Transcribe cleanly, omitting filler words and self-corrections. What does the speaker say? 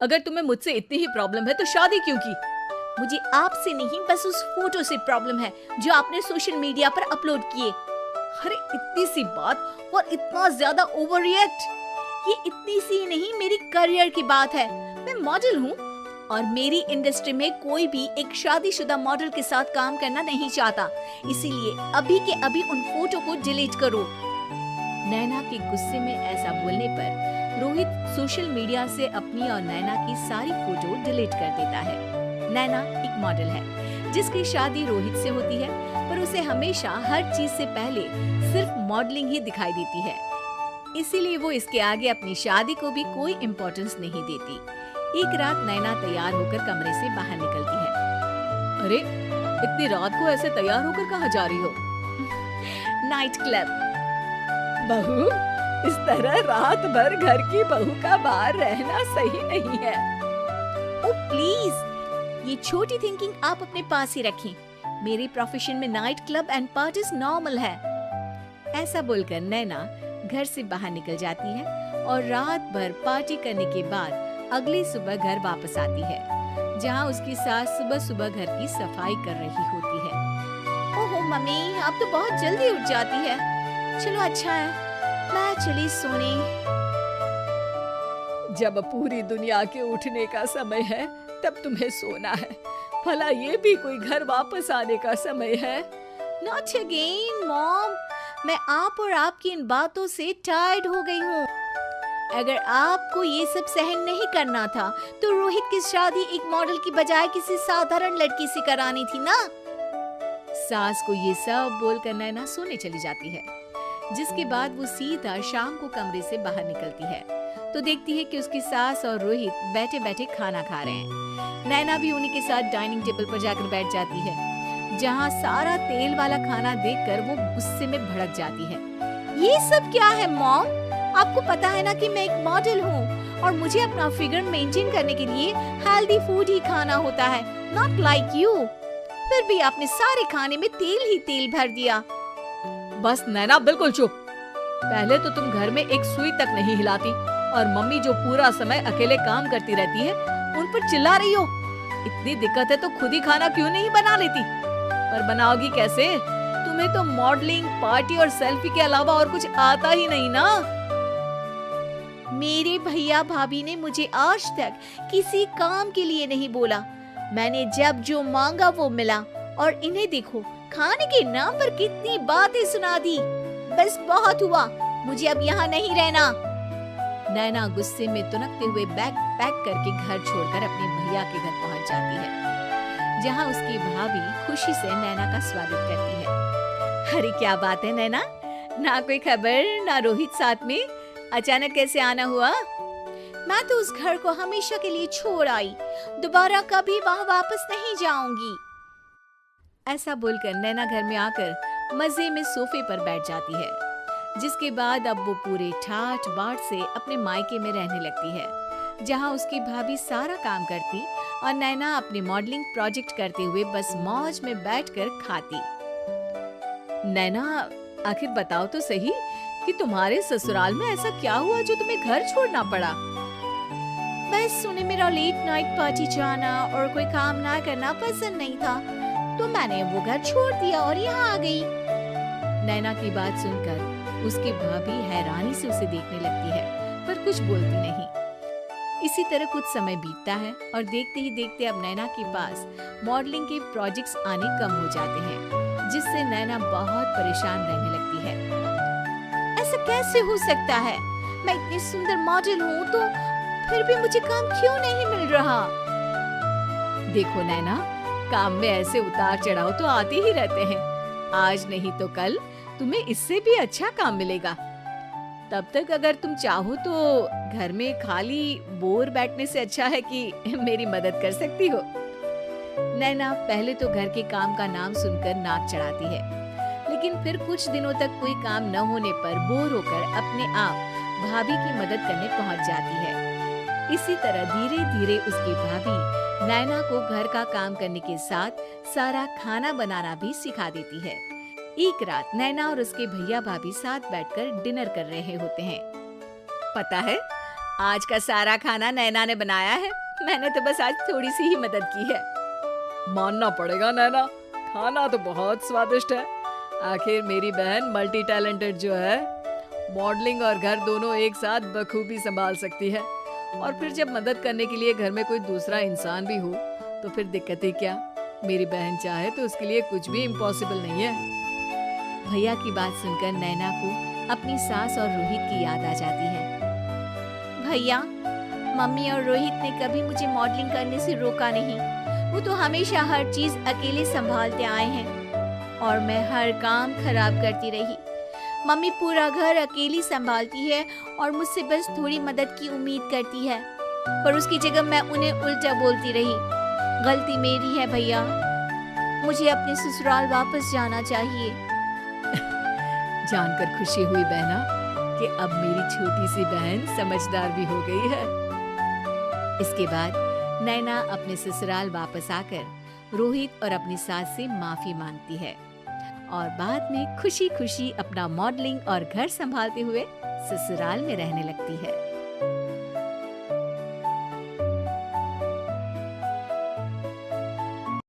अगर तुम्हें मुझसे इतनी ही प्रॉब्लम है तो शादी क्यों की? मुझे आपसे नहीं, बस उस फोटो से प्रॉब्लम है जो आपने सोशल मीडिया पर अपलोड किए। अरे इतनी सी बात और इतना ज्यादा ओवर रिएक्ट। ये इतनी सी नहीं, मेरी करियर की बात है। मैं मॉडल हूँ और मेरी इंडस्ट्री में कोई भी एक शादीशुदा मॉडल के साथ काम करना नहीं चाहता। इसीलिए अभी के अभी उन फोटो को डिलीट करो। नैना के गुस्से में ऐसा बोलने पर रोहित सोशल मीडिया से अपनी और नैना की सारी फोटो डिलीट कर देता है। नैना एक मॉडल है जिसकी शादी रोहित से होती है, पर उसे हमेशा हर चीज से पहले सिर्फ मॉडलिंग ही दिखाई देती है। इसीलिए वो इसके आगे अपनी शादी को भी कोई इम्पोर्टेंस नहीं देती। एक रात नैना तैयार होकर कमरे से बाहर निकलती है। अरे इतनी रात को ऐसे तैयार होकर कहाँ जा रही हो? Night club. बहू, इस तरह रात भर घर की बहू का बाहर रहना सही नहीं है। ओह प्लीज, ये छोटी थिंकिंग आप अपने पास ही रखें। मेरे प्रोफेशन में night club and parties normal है। ऐसा बोलकर नैना घर से बाहर निकल जाती है और रात भर पार्टी करने के बाद अगली सुबह घर वापस आती है, जहां उसकी सास सुबह सुबह घर की सफाई कर रही होती है। ओहो मम्मी, आप तो बहुत जल्दी उठ जाती है। चलो अच्छा है, मैं चली सोने। जब पूरी दुनिया के उठने का समय है तब तुम्हें सोना है। भला ये भी कोई घर वापस आने का समय है? Not again, mom. मैं आप और आपकी इन बातों से टायर्ड हो गई हूँ। अगर आपको ये सब सहन नहीं करना था तो रोहित की शादी एक मॉडल की बजाय किसी साधारण लड़की से करानी थी ना। सास को ये सब बोलकर नैना सोने चली जाती है, जिसके बाद वो सीधा शाम को कमरे से बाहर निकलती है तो देखती है कि उसकी सास और रोहित बैठे बैठे खाना खा रहे हैं। नैना भी उन्हीं के साथ डाइनिंग टेबल पर जाकर बैठ जाती है, जहाँ सारा तेल वाला खाना देखकर वो गुस्से में भड़क जाती है। ये सब क्या है मॉम? आपको पता है ना कि मैं एक मॉडल हूँ और मुझे अपना फिगर मेंटेन करने के लिए हेल्दी फूड ही खाना होता है, नॉट लाइक यू। फिर भी आपने सारे खाने में तेल ही तेल भर दिया। बस नैना बिल्कुल चुप। पहले तो तुम घर में एक सुई तक नहीं हिलाती और मम्मी जो पूरा समय अकेले काम करती रहती है उन पर चिल्ला रही हो। इतनी दिक्कत है तो खुद ही खाना क्यों नहीं बना लेती? पर बनाओगी कैसे? तुम्हें तो मॉडलिंग, पार्टी और सेल्फी के अलावा और कुछ आता ही नहीं ना। मेरे भैया भाभी ने मुझे आज तक किसी काम के लिए नहीं बोला। मैंने जब जो मांगा वो मिला और इन्हें देखो, खाने के नाम पर कितनी बातें सुना दी। बस बहुत हुआ, मुझे अब यहाँ नहीं रहना। नैना गुस्से में तुनकते हुए बैग पैक करके घर छोड़कर अपने भैया के घर पहुंच जाती है, जहां उसकी भाभी खुशी से नैना का स्वागत करती है। अरे क्या बात है नैना, ना कोई खबर ना रोहित साथ में, अचानक कैसे आना हुआ? मैं तो उस घर को हमेशा के लिए छोड़ आई, दोबारा कभी वहाँ वापस नहीं जाऊंगी। ऐसा बोलकर नैना घर में आकर मजे में सोफे पर बैठ जाती है, जिसके बाद अब वो पूरे ठाठ बाट से अपने मायके में रहने लगती है, जहाँ उसकी भाभी सारा काम करती और नैना अपने मॉडलिंग प्रोजेक्ट करते हुए बस मौज में बैठकर खाती। नैना, आखिर बताओ तो सही कि तुम्हारे ससुराल में ऐसा क्या हुआ जो तुम्हें घर छोड़ना पड़ा? बस उन्हें मेरा लेट नाइट पार्टी जाना और कोई काम ना करना पसंद नहीं था, तो मैंने वो घर छोड़ दिया और यहाँ आ गई। नैना की बात सुनकर उसकी भाभी हैरानी से उसे देखने लगती है, पर कुछ बोलती नहीं। इसी तरह कुछ समय बीतता है और देखते ही देखते अब नैना के पास मॉडलिंग के प्रोजेक्ट्स आने कम हो जाते हैं, जिससे नैना बहुत परेशान रहने लगती है। ऐसा कैसे हो सकता है? मैं इतनी सुंदर मॉडल हूँ तो फिर भी मुझे काम क्यों नहीं मिल रहा? देखो नैना, काम में ऐसे उतार चढ़ाव तो आते ही रहते हैं। आज नहीं तो कल तुम्हें इससे भी अच्छा काम मिलेगा। तब तक अगर तुम चाहो तो घर में खाली बोर बैठने से अच्छा है कि मेरी मदद कर सकती हो। नैना पहले तो घर के काम का नाम सुनकर नाक चढ़ाती है, लेकिन फिर कुछ दिनों तक कोई काम न होने पर बोर होकर अपने आप भाभी की मदद करने पहुंच जाती है। इसी तरह धीरे धीरे उसकी भाभी नैना को घर का काम करने के साथ सारा खाना बनाना भी सिखा देती है। एक रात नैना और उसके भैया भाभी साथ बैठकर डिनर कर रहे होते हैं। पता है, आज का सारा खाना नैना ने बनाया है, मैंने तो बस आज थोड़ी सी ही मदद की है। मानना पड़ेगा नैना, खाना तो बहुत स्वादिष्ट है। आखिर मेरी बहन मल्टी टैलेंटेड जो है, मॉडलिंग और घर दोनों एक साथ बखूबी संभाल सकती है। और फिर जब मदद करने के लिए घर में कोई दूसरा इंसान भी हो तो फिर दिक्कत ही क्या। मेरी बहन चाहे तो उसके लिए कुछ भी इम्पॉसिबल नहीं है। भैया की बात सुनकर नैना को अपनी सास और रोहित की याद आ जाती है। भैया, मम्मी और रोहित ने कभी मुझे मॉडलिंग करने से रोका नहीं। वो तो हमेशा हर चीज अकेले संभालते आए हैं और मैं हर काम खराब करती रही। मम्मी पूरा घर अकेली संभालती है और मुझसे बस थोड़ी मदद की उम्मीद करती है, पर उसकी जगह मैं उन्हें उल्टा बोलती रही। गलती मेरी है भैया, मुझे अपने ससुराल वापस जाना चाहिए। जानकर खुशी हुई बहना कि अब मेरी छोटी सी बहन समझदार भी हो गई है। इसके बाद नैना अपने ससुराल वापस आकर रोहित और अपनी सास से माफी मांगती है और बाद में खुशी खुशी अपना मॉडलिंग और घर संभालते हुए ससुराल में रहने लगती है।